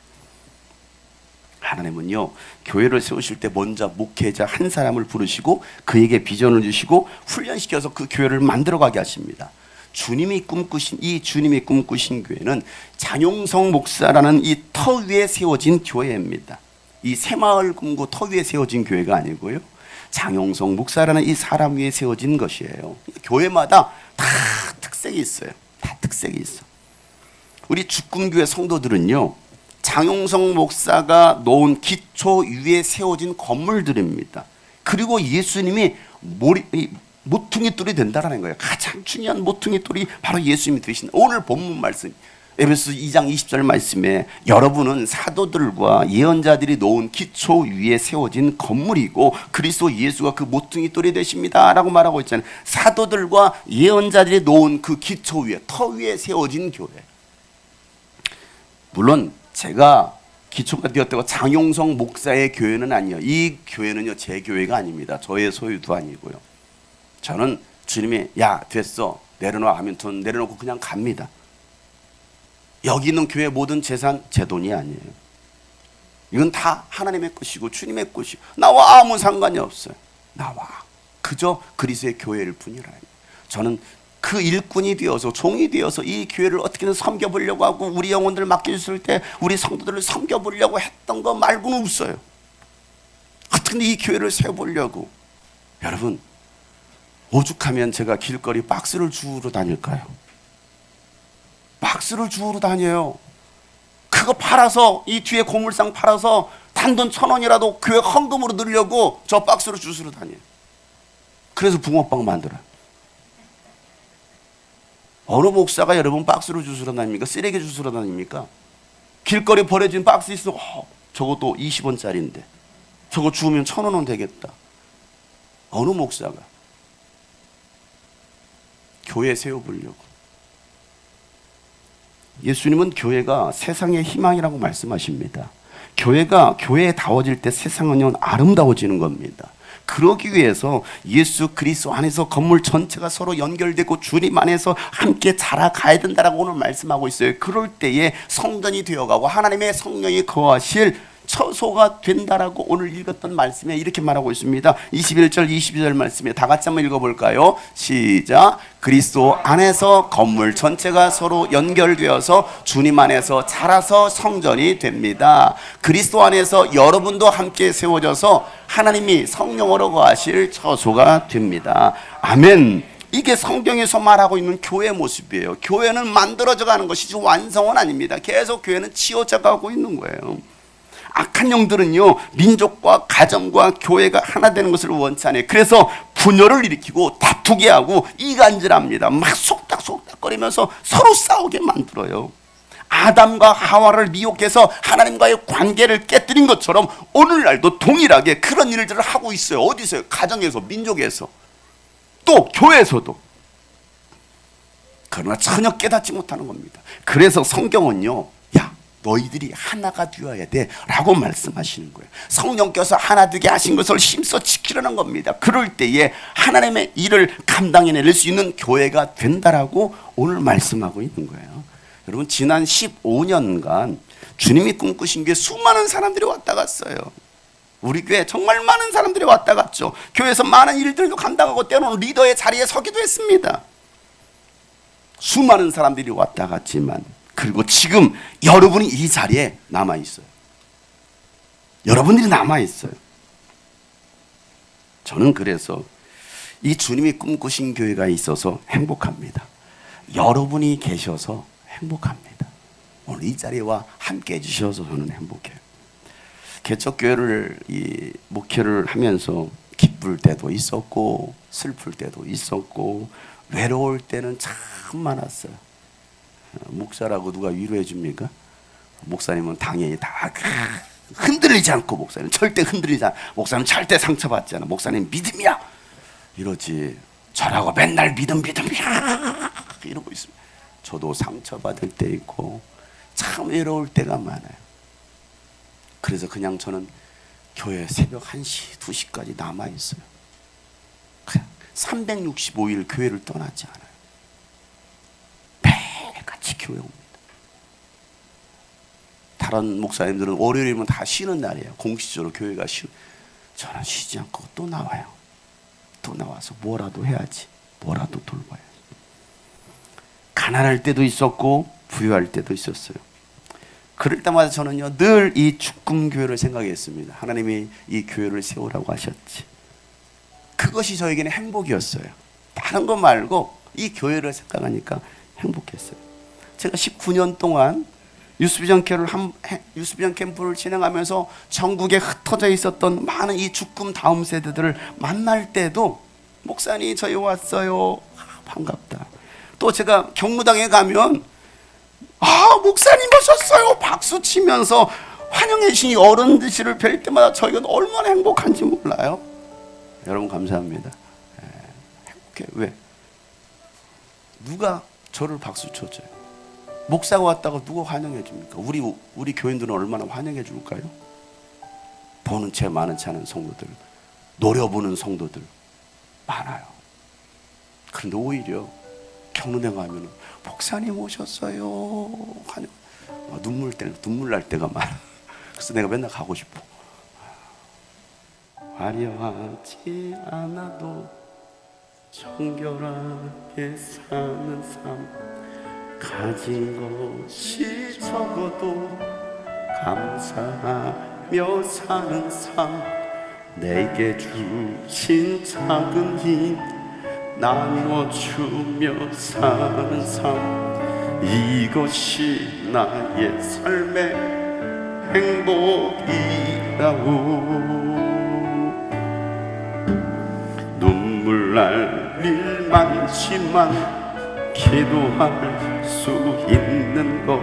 하나님은요, 교회를 세우실 때 먼저 목회자 한 사람을 부르시고 그에게 비전을 주시고 훈련시켜서 그 교회를 만들어가게 하십니다. 주님이 꿈꾸신 교회는 장용성 목사라는 이 터 위에 세워진 교회입니다. 이 새마을 금고 터 위에 세워진 교회가 아니고요, 장용성 목사라는 이 사람 위에 세워진 것이에요. 교회마다 다 특색이 있어요. 다 특색이 있어. 우리 죽금교회 성도들은요, 장용성 목사가 놓은 기초 위에 세워진 건물들입니다. 그리고 예수님이 모퉁이 돌이 된다는 거예요. 가장 중요한 모퉁이 돌이 바로 예수님이 되신 오늘 본문 말씀 에베소 2장 20절 말씀에 여러분은 사도들과 예언자들이 놓은 기초 위에 세워진 건물이고 그리스도 예수가 그 모퉁이 돌이 되십니다 라고 말하고 있잖아요. 사도들과 예언자들이 놓은 그 기초 위에, 터 위에 세워진 교회. 물론 제가 기초가 되었다고 장용성 목사의 교회는 아니에요. 이 교회는요, 제 교회가 아닙니다. 저의 소유도 아니고요. 저는 주님이 야 됐어 내려놔 하면 돈 내려놓고 그냥 갑니다. 여기 있는 교회 모든 재산 제 돈이 아니에요. 이건 다 하나님의 것이고 주님의 것이고 나와 아무 상관이 없어요. 나와 그저 그리스도의 교회일 뿐이라. 저는 그 일꾼이 되어서 종이 되어서 이 교회를 어떻게든 섬겨보려고 하고 우리 영혼들을 맡겨줬을 때 우리 성도들을 섬겨보려고 했던 거 말고는 없어요. 어떻게 이 교회를 세워보려고. 여러분, 오죽하면 제가 길거리 박스를 주우러 다닐까요? 박스를 주우러 다녀요. 그거 팔아서, 이 뒤에 고물상 팔아서 단돈 1,000원이라도 교회 헌금으로 넣으려고 저 박스를 주우러 다녀요. 그래서 붕어빵 만들어요. 어느 목사가 여러분 박스로 주스러 다닙니까? 쓰레기 주스러 다닙니까? 길거리 버려진 박스 있어. 저것도 20원짜리인데 저거 주우면 1,000원은 되겠다. 어느 목사가 교회 세워보려고. 예수님은 교회가 세상의 희망이라고 말씀하십니다. 교회가 교회에 다워질 때 세상은요 아름다워지는 겁니다. 그러기 위해서 예수 그리스도 안에서 건물 전체가 서로 연결되고 주님 안에서 함께 자라가야 된다라고 오늘 말씀하고 있어요. 그럴 때에 성전이 되어가고 하나님의 성령이 거하실 처소가 된다라고 오늘 읽었던 말씀에 이렇게 말하고 있습니다. 21절 22절 말씀에 다 같이 한번 읽어볼까요? 시작. 그리스도 안에서 건물 전체가 서로 연결되어서 주님 안에서 자라서 성전이 됩니다. 그리스도 안에서 여러분도 함께 세워져서 하나님이 성령으로 거하실 처소가 됩니다. 아멘. 이게 성경에서 말하고 있는 교회 모습이에요. 교회는 만들어져 가는 것이지 완성은 아닙니다. 계속 교회는 치워져 가고 있는 거예요. 악한 영들은요 민족과 가정과 교회가 하나 되는 것을 원치 않아요. 그래서 분열을 일으키고 다투게 하고 이간질합니다. 막 속닥속닥거리면서 서로 싸우게 만들어요. 아담과 하와를 미혹해서 하나님과의 관계를 깨뜨린 것처럼 오늘날도 동일하게 그런 일들을 하고 있어요. 어디서요? 가정에서, 민족에서, 또 교회에서도. 그러나 전혀 깨닫지 못하는 겁니다. 그래서 성경은요, 너희들이 하나가 되어야 돼 라고 말씀하시는 거예요. 성령께서 하나 되게 하신 것을 힘써 지키려는 겁니다. 그럴 때에 하나님의 일을 감당해낼 수 있는 교회가 된다라고 오늘 말씀하고 있는 거예요. 여러분, 지난 15년간 주님이 꿈꾸신 교회 수많은 사람들이 왔다 갔어요. 우리 교회 정말 많은 사람들이 왔다 갔죠. 교회에서 많은 일들도 감당하고 때로는 리더의 자리에 서기도 했습니다. 수많은 사람들이 왔다 갔지만, 그리고 지금 여러분이 이 자리에 남아 있어요. 여러분들이 남아 있어요. 저는 그래서 이 주님이 꿈꾸신 교회가 있어서 행복합니다. 여러분이 계셔서 행복합니다. 오늘 이 자리에 와 함께 해주셔서 저는 행복해요. 개척교회를 목회를 하면서 기쁠 때도 있었고 슬플 때도 있었고 외로울 때는 참 많았어요. 목사라고 누가 위로해 줍니까? 목사님은 당연히 다 흔들리지 않고, 목사님 절대 흔들리지 않아. 목사님 절대 상처받지 않아. 목사님 믿음이야 이러지. 저라고 맨날 믿음이야 이러고 있습니다. 저도 상처받을 때 있고 참 외로울 때가 많아요. 그래서 그냥 저는 교회 새벽 1시, 2시까지 남아있어요. 그냥 365일 교회를 떠나지 않아요. 매일같이 교회 옵니다. 다른 목사님들은 월요일이면 다 쉬는 날이에요. 공식적으로 교회가 저는 쉬지 않고 또 나와요. 또 나와서 뭐라도 해야지. 뭐라도 돌봐야지. 가난할 때도 있었고 부유할 때도 있었어요. 그럴 때마다 저는요 늘 이 죽금교회를 생각했습니다. 하나님이 이 교회를 세우라고 하셨지. 그것이 저에게는 행복이었어요. 다른 거 말고 이 교회를 생각하니까 행복했어요. 제가 19년 동안 유스비전 캠프를 진행하면서 전국에 흩어져 있었던 많은 이 죽금 다음 세대들을 만날 때도 목사님 저희 왔어요. 반갑다. 또 제가 경로당에 가면 목사님 오셨어요 박수 치면서 환영해 주신 어른들을 뵐 때마다 저희가 얼마나 행복한지 몰라요. 여러분 감사합니다. 행복해. 왜? 누가 저를 박수 쳐줘요? 목사가 왔다고 누가 환영해 줍니까? 우리 교인들은 얼마나 환영해 줄까요? 보는 채 많은 채 않은 성도들, 노려보는 성도들 많아요. 그런데 오히려 경로당 가면 목사님 오셨어요. 환영. 눈물 날 때가 많아. 그래서 내가 맨날 가고 싶어. 화려하지 않아도 정결하게 사는 삶, 가진 것이 적어도 감사하며 사는 삶, 내게 주신 작은 힘 나누어주며 사는 삶, 이것이 나의 삶의 행복이라고. 눈물 날 일 많지만 기도할 수 있는 것,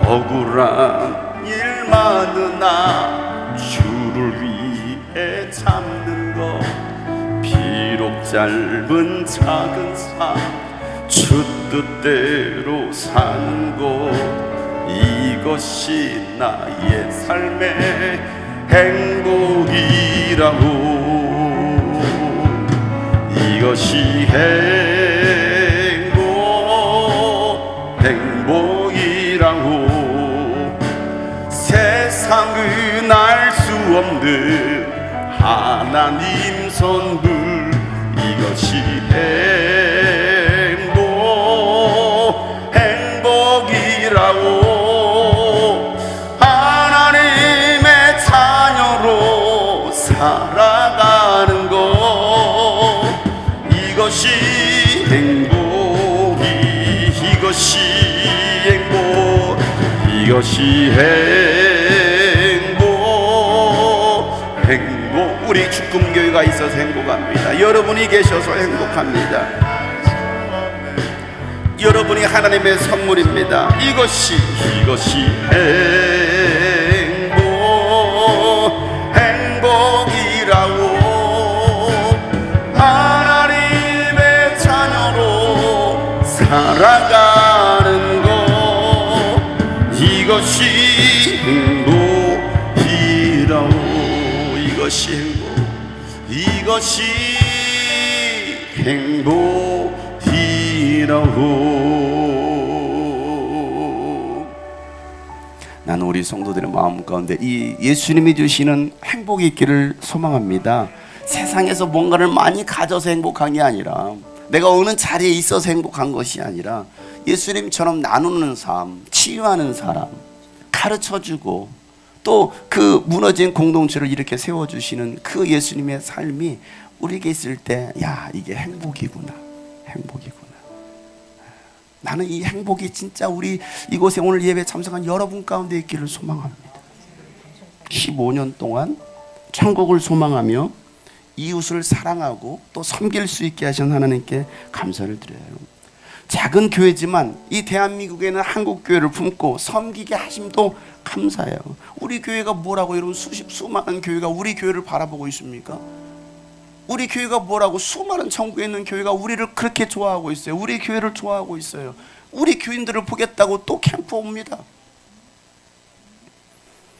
억울한 일 많으나 주를 위해 참는 것, 비록 짧은 작은 삶 주 뜻대로 사는 것, 이것이 나의 삶의 행복이라고. 이것이 행복이라고. 세상은 알 수 없는 하나님 선물, 이것이 행복이라고. 하나님의 자녀로 살아가는 것, 이것이 행복이, 이것이 행복, 이것이 행복. 우리 죽금교회가 있어서 행복합니다. 여러분이 계셔서 행복합니다. 여러분이 하나님의 선물입니다. 이것이 행복이라고. 하나님의 자녀로 살아가는 것, 이것이 행복이라고. 이것이 행복이라고. 나는 우리 성도들의 마음 가운데 이 예수님이 주시는 행복이 있기를 소망합니다. 세상에서 뭔가를 많이 가져서 행복한 게 아니라 내가 어느 자리에 있어서 행복한 것이 아니라 예수님처럼 나누는 삶, 치유하는 사람, 가르쳐주고 또 그 무너진 공동체를 이렇게 세워주시는 그 예수님의 삶이 우리에게 있을 때, 야, 이게 행복이구나. 행복이구나. 나는 이 행복이 진짜 우리 이곳에 오늘 예배 참석한 여러분 가운데 있기를 소망합니다. 15년 동안 천국을 소망하며 이웃을 사랑하고 또 섬길 수 있게 하신 하나님께 감사를 드려요. 작은 교회지만 이 대한민국에는 한국 교회를 품고 섬기게 하심도 감사해요. 우리 교회가 뭐라고 여러분 수많은 교회가 우리 교회를 바라보고 있습니까? 우리 교회가 뭐라고 수많은 천국에 있는 교회가 우리를 그렇게 좋아하고 있어요. 우리 교회를 좋아하고 있어요. 우리 교인들을 보겠다고 또 캠프 옵니다.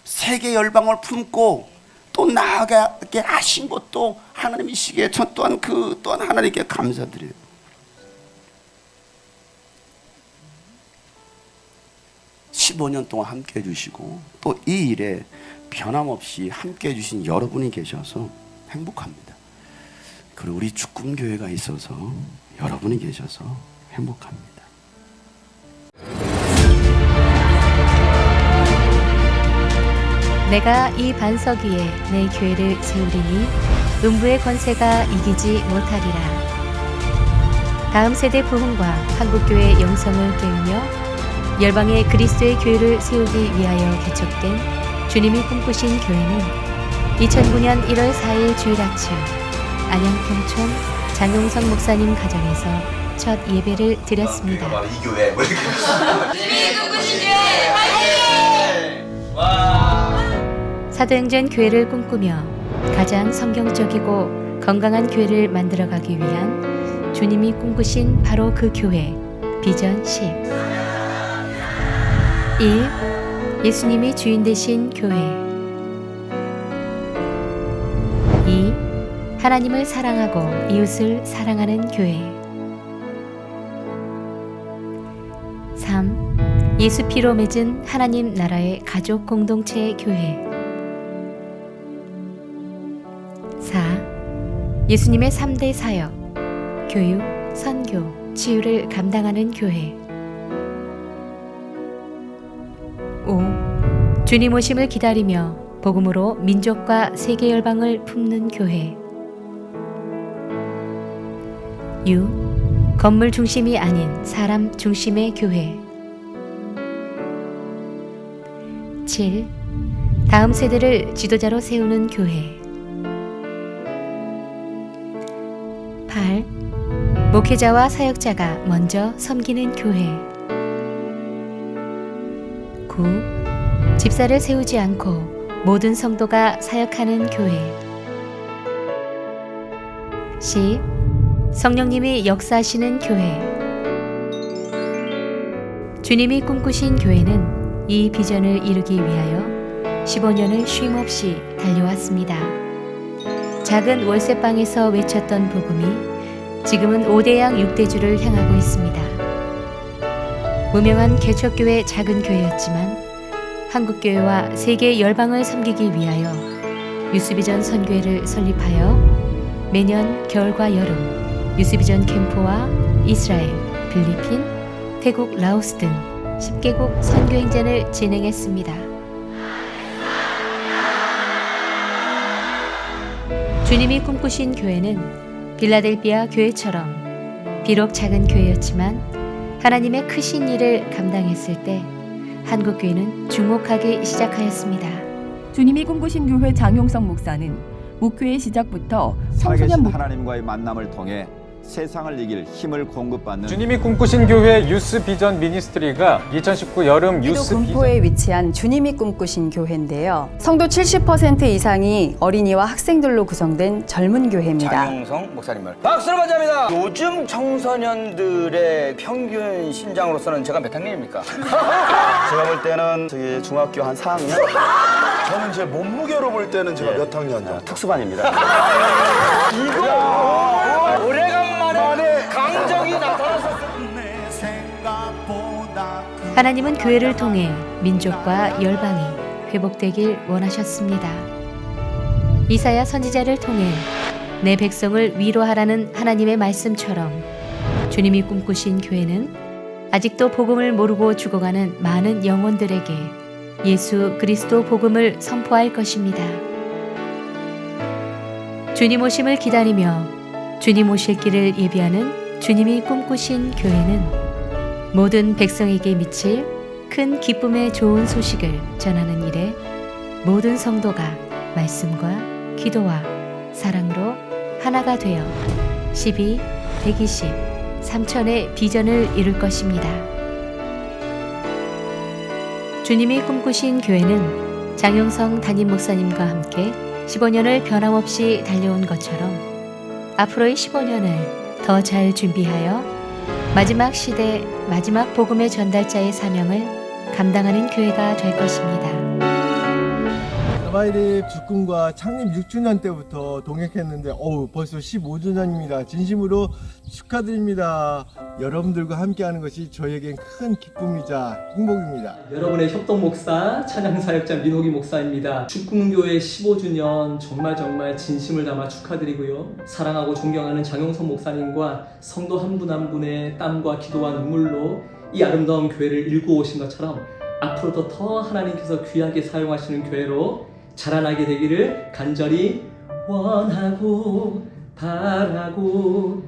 세계 열방을 품고 또 나아가게 하신 것도 하나님이시기에 저 또한 또한 하나님께 감사드려요. (15년) 동안 함께 해주시고 또 이 일에 변함없이 함께 해주신 여러분이 계셔서 행복합니다. 그리고 우리 주권교회가 있어서 여러분이 계셔서 행복합니다. 내가 이 반석 위에 내 교회를 세우리니 음부의 권세가 이기지 못하리라. 다음 세대 부흥과 한국교회 영성을 깨우며 열방의 그리스도의 교회를 세우기 위하여 개척된 주님이 꿈꾸신 교회는 2009년 1월 4일 주일 아침 안양평촌 장용석 목사님 가정에서 첫 예배를 드렸습니다. 이 교회 주님이 꿈꾸신 교회 화이팅! 사도행전 교회를 꿈꾸며 가장 성경적이고 건강한 교회를 만들어가기 위한 주님이 꿈꾸신 바로 그 교회 비전 10. 1. 예수님이 주인 되신 교회. 2. 하나님을 사랑하고 이웃을 사랑하는 교회. 3. 예수 피로 맺은 하나님 나라의 가족 공동체 교회. 4. 예수님의 3대 사역, 교육, 선교, 치유를 감당하는 교회. 5. 주님 오심을 기다리며 복음으로 민족과 세계 열방을 품는 교회. 6. 건물 중심이 아닌 사람 중심의 교회. 7. 다음 세대를 지도자로 세우는 교회. 8. 목회자와 사역자가 먼저 섬기는 교회. 9. 집사를 세우지 않고 모든 성도가 사역하는 교회. 10. 성령님이 역사하시는 교회. 주님이 꿈꾸신 교회는 이 비전을 이루기 위하여 15년을 쉼없이 달려왔습니다. 작은 월세방에서 외쳤던 복음이 지금은 5대양 6대주를 향하고 있습니다. 무명한 개척교회 작은 교회였지만 한국교회와 세계 열방을 섬기기 위하여 유스비전 선교회를 설립하여 매년 겨울과 여름 유스비전 캠프와 이스라엘, 필리핀, 태국, 라오스 등 10개국 선교행전을 진행했습니다. 주님이 꿈꾸신 교회는 빌라델비아 교회처럼 비록 작은 교회였지만 하나님의 크신 일을 감당했을 때 한국교회는 주목하기 시작하였습니다. 주님이 꿈꾸신 교회 장용석 목사는 목회의 시작부터 청소년 하나님과의 만남을 통해 세상을 이길 힘을 공급받는 주님이 꿈꾸신 교회 유스 비전 미니스트리가 2019 여름 유스 군포에 위치한 주님이 꿈꾸신 교회인데요. 성도 70% 이상이 어린이와 학생들로 구성된 젊은 교회입니다. 장용성 목사님을 박수로 맞이합니다. 요즘 청소년들의 평균 신장으로서는 제가 몇 학년입니까? 제가 볼 때는 저기 중학교 한 4학년? 저는 제 몸무게로 볼 때는 제가 몇 학년이요? 특수반입니다. 이거 오래간만에 강적이 나타났었어요. 하나님은 교회를 통해 민족과 열방이 회복되길 원하셨습니다. 이사야 선지자를 통해 내 백성을 위로하라는 하나님의 말씀처럼 주님이 꿈꾸신 교회는 아직도 복음을 모르고 죽어가는 많은 영혼들에게 예수 그리스도 복음을 선포할 것입니다. 주님 오심을 기다리며 주님 오실 길을 예비하는 주님이 꿈꾸신 교회는 모든 백성에게 미칠 큰 기쁨의 좋은 소식을 전하는 일에 모든 성도가 말씀과 기도와 사랑으로 하나가 되어 12, 120, 3천의 비전을 이룰 것입니다. 주님이 꿈꾸신 교회는 장용성 담임 목사님과 함께 15년을 변함없이 달려온 것처럼 앞으로의 15년을 더 잘 준비하여 마지막 시대, 마지막 복음의 전달자의 사명을 감당하는 교회가 될 것입니다. 나바이리 죽군과 창립 6주년 때부터 동역했는데 벌써 15주년입니다. 진심으로 축하드립니다. 여러분들과 함께하는 것이 저에겐 큰 기쁨이자 행복입니다. 여러분의 협동 목사, 찬양 사역자 민호기 목사입니다. 죽군교회 15주년 정말 진심을 담아 축하드리고요. 사랑하고 존경하는 장용선 목사님과 성도 한 분 한 분의 땀과 기도와 눈물로 이 아름다운 교회를 일구어 오신 것처럼 앞으로도 더 하나님께서 귀하게 사용하시는 교회로 자라나게 되기를 간절히 원하고 바라고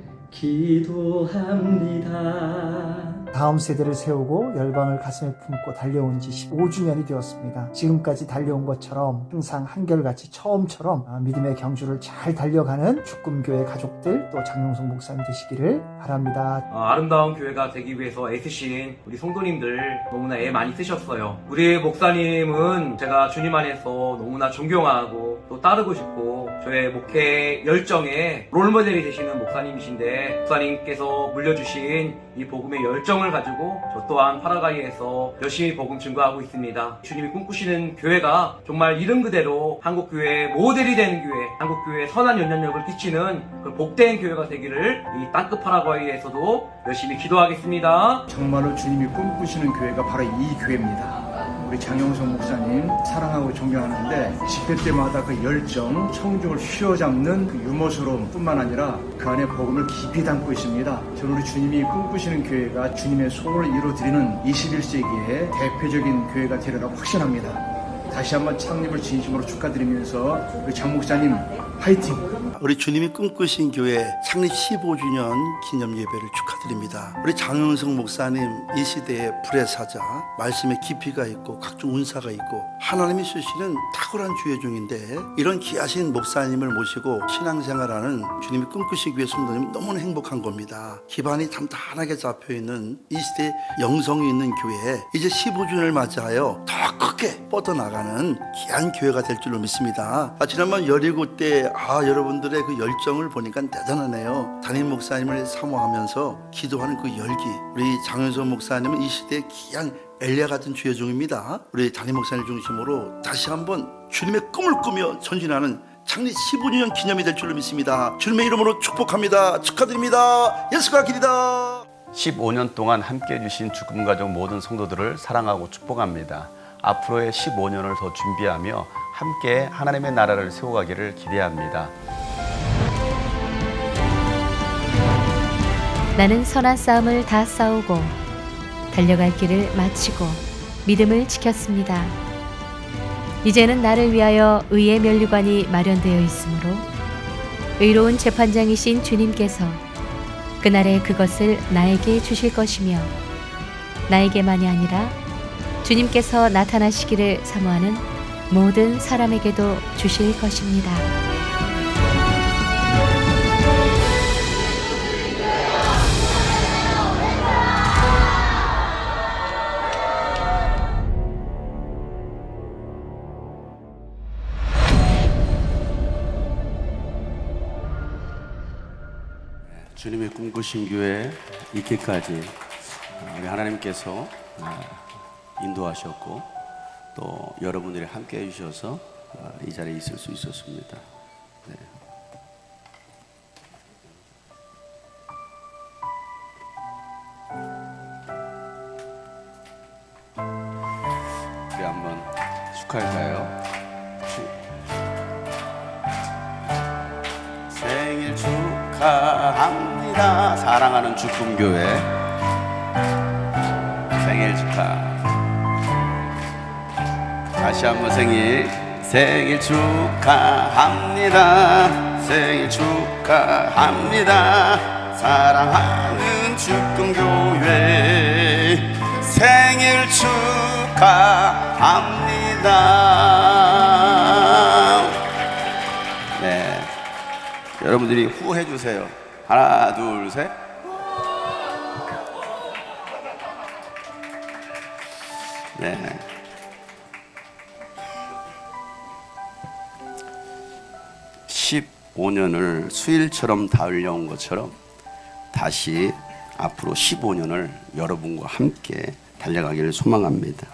기도합니다. 다음 세대를 세우고 열방을 가슴에 품고 달려온 지 15주년이 되었습니다. 지금까지 달려온 것처럼 항상 한결같이 처음처럼 믿음의 경주를 잘 달려가는 죽금교회 가족들 또 장용성 목사님 되시기를 바랍니다. 아름다운 교회가 되기 위해서 애쓰신 우리 성도님들 너무나 애 많이 쓰셨어요. 우리 목사님은 제가 주님 안에서 너무나 존경하고 또 따르고 싶고 저의 목회 열정의 롤모델이 되시는 목사님이신데 목사님께서 물려주신 이 복음의 열정을 가지고 저 또한 파라과이에서 열심히 복음 증거하고 있습니다. 주님이 꿈꾸시는 교회가 정말 이름 그대로 한국교회의 모델이 되는 교회, 한국교회에 선한 영향력을 끼치는 그 복된 교회가 되기를 이 땅끝 파라과이에서도 열심히 기도하겠습니다. 정말로 주님이 꿈꾸시는 교회가 바로 이 교회입니다. 우리 장용성 목사님 사랑하고 존경하는데 집회 때마다 그 열정, 청중을 휘어잡는 그 유머스러움 뿐만 아니라 그 안에 복음을 깊이 담고 있습니다. 저는 우리 주님이 꿈꾸시는 교회가 주님의 소원을 이루어드리는 21세기의 대표적인 교회가 되리라고 확신합니다. 다시 한번 창립을 진심으로 축하드리면서 우리 장 목사님 화이팅! 우리 주님이 꿈꾸신 교회 창립 15주년 기념 예배를 축하드립니다. 우리 장용성 목사님 이 시대의 불의 사자, 말씀에 깊이가 있고 각종 운사가 있고 하나님이 쓰시는 탁월한 주의 중인데 이런 귀하신 목사님을 모시고 신앙생활하는 주님이 꿈꾸신 교회 성도님 너무나 행복한 겁니다. 기반이 단단하게 잡혀있는 이 시대에 영성이 있는 교회에 이제 15주년을 맞이하여 더 크게 뻗어나가는 귀한 교회가 될 줄로 믿습니다. 지난번 여리고 때 여러분들의 그 열정을 보니까 대단하네요. 담임 목사님을 사모하면서 기도하는 그 열기. 우리 장윤선 목사님은 이 시대의 귀한 엘리야 같은 주의 종입니다. 우리 담임 목사님 중심으로 다시 한번 주님의 꿈을 꾸며 전진하는 창립 15주년 기념이 될 줄로 믿습니다. 주님의 이름으로 축복합니다. 축하드립니다. 예수가 길이다. 15년 동안 함께해 주신 죽음가족 모든 성도들을 사랑하고 축복합니다. 앞으로의 15년을 더 준비하며 함께 하나님의 나라를 세워가기를 기대합니다. 나는 선한 싸움을 다 싸우고 달려갈 길을 마치고 믿음을 지켰습니다. 이제는 나를 위하여 의의 면류관이 마련되어 있으므로 의로운 재판장이신 주님께서 그날에 그것을 나에게 주실 것이며 나에게만이 아니라 주님께서 나타나시기를 사모하는 모든 사람에게도 주실 것입니다. 주님의 꿈꾸신 교회 있기까지 우리 하나님께서 인도하셨고 또 여러분들이 함께 해주셔서 이 자리에 있을 수 있었습니다. 네. 우리 한번 축하할까요? 생일 축하합니다. 축하합니다. 사랑하는 주kum교회 생일 축하. 다시 한번 생일 축하합니다. 생일 축하합니다. 사랑하는 주kum교회 생일 축하합니다. 네, 여러분들이 후 해주세요. 하나, 둘, 셋. 네. (15년을) 수일처럼 달려온 것처럼 다시 앞으로 15년을 여러분과 함께 달려가기를 소망합니다.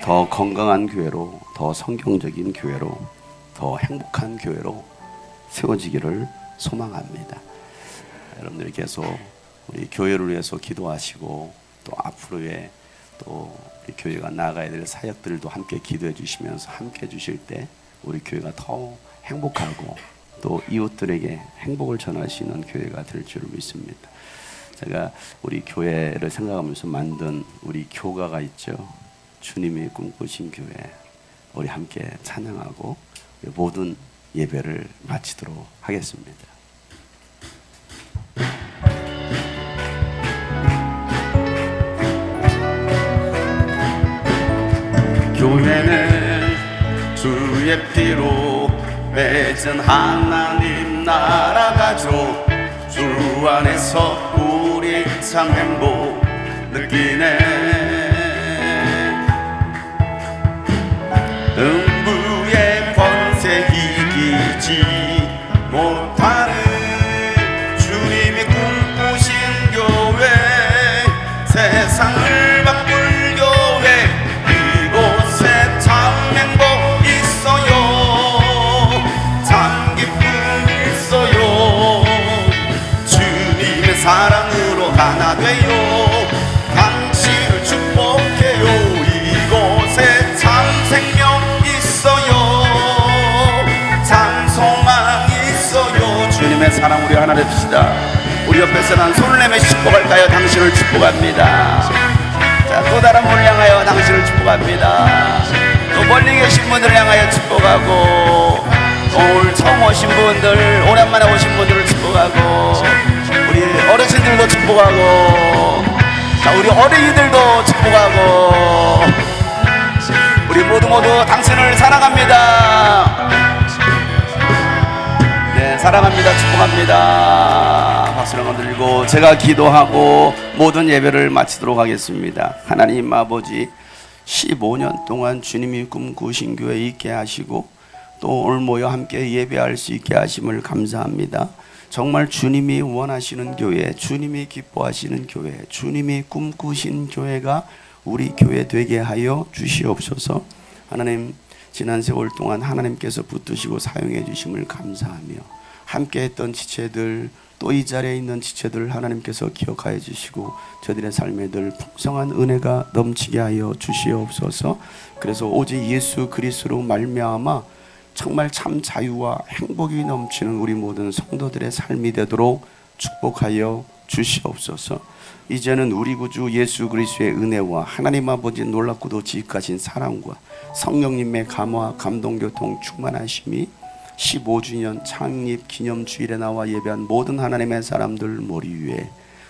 더 건강한 교회로, 더 성경적인 교회로, 더 행복한 교회로 세워지기를 소망합니다. 여러분들이 계속 우리 교회를 위해서 기도하시고 또 앞으로의 또 우리 교회가 나아가야 될 사역들도 함께 기도해 주시면서 함께 해 주실 때 우리 교회가 더 행복하고 또 이웃들에게 행복을 전할 수 있는 교회가 될 줄을 믿습니다. 제가 우리 교회를 생각하면서 만든 우리 교가가 있죠. 주님이 꿈꾸신 교회. 우리 함께 찬양하고 모든 예배를 마치도록 하겠습니다. 교회는 주의 피로 맺은 하나님 나라 가족, 주 안에서 우리 참 행복 느끼네. 음부의 권세 이기지 못하는 주님이 꿈꾸신 교회, 세상을 바꿀 교회, 이곳에 참 행복 있어요. 참 기쁨 있어요. 주님의 사랑으로 하나 되요. 당신을 축복해요. 이곳에 참 생명 있어요. 참 소망 있어요. 주님의 사랑 우리 하나 됩시다. 우리 옆에 사람 손을 내며 축복할까요? 당신을 축복합니다. 자, 또 다른 분을 향하여 당신을 축복합니다. 또 멀리 계신 분들을 향하여 축복하고, 오늘 처음 오신 분들, 오랜만에 오신 분들을 축복하고, 우리 어르신들도 축복하고, 자, 우리 어린이들도 축복하고, 우리 모두 당신을 사랑합니다. 네, 사랑합니다. 축복합니다. 박수를 한번 들고 제가 기도하고 모든 예배를 마치도록 하겠습니다. 하나님 아버지, 15년 동안 주님이 꿈꾸신 교회 있게 하시고 또 오늘 모여 함께 예배할 수 있게 하심을 감사합니다. 정말 주님이 원하시는 교회, 주님이 기뻐하시는 교회, 주님이 꿈꾸신 교회가 우리 교회 되게 하여 주시옵소서. 하나님, 지난 세월 동안 하나님께서 붙드시고 사용해 주심을 감사하며 함께 했던 지체들, 또 이 자리에 있는 지체들 하나님께서 기억하여 주시고 저들의 삶에 늘 풍성한 은혜가 넘치게 하여 주시옵소서. 그래서 오직 예수 그리스도로 말미암아 정말 참 자유와 행복이 넘치는 우리 모든 성도들의 삶이 되도록 축복하여 주시옵소서. 이제는 우리 구주 예수 그리스도의 은혜와 하나님 아버지 놀랍고도 지극하신 사랑과 성령님의 감화 감동교통 충만하심이 15주년 창립 기념주일에 나와 예배한 모든 하나님의 사람들 머리 위에,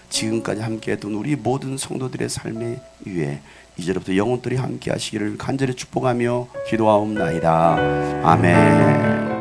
지금까지 함께했던 우리 모든 성도들의 삶의 위에 이제부터 영원토록 함께 하시기를 간절히 축복하며 기도하옵나이다. 아멘.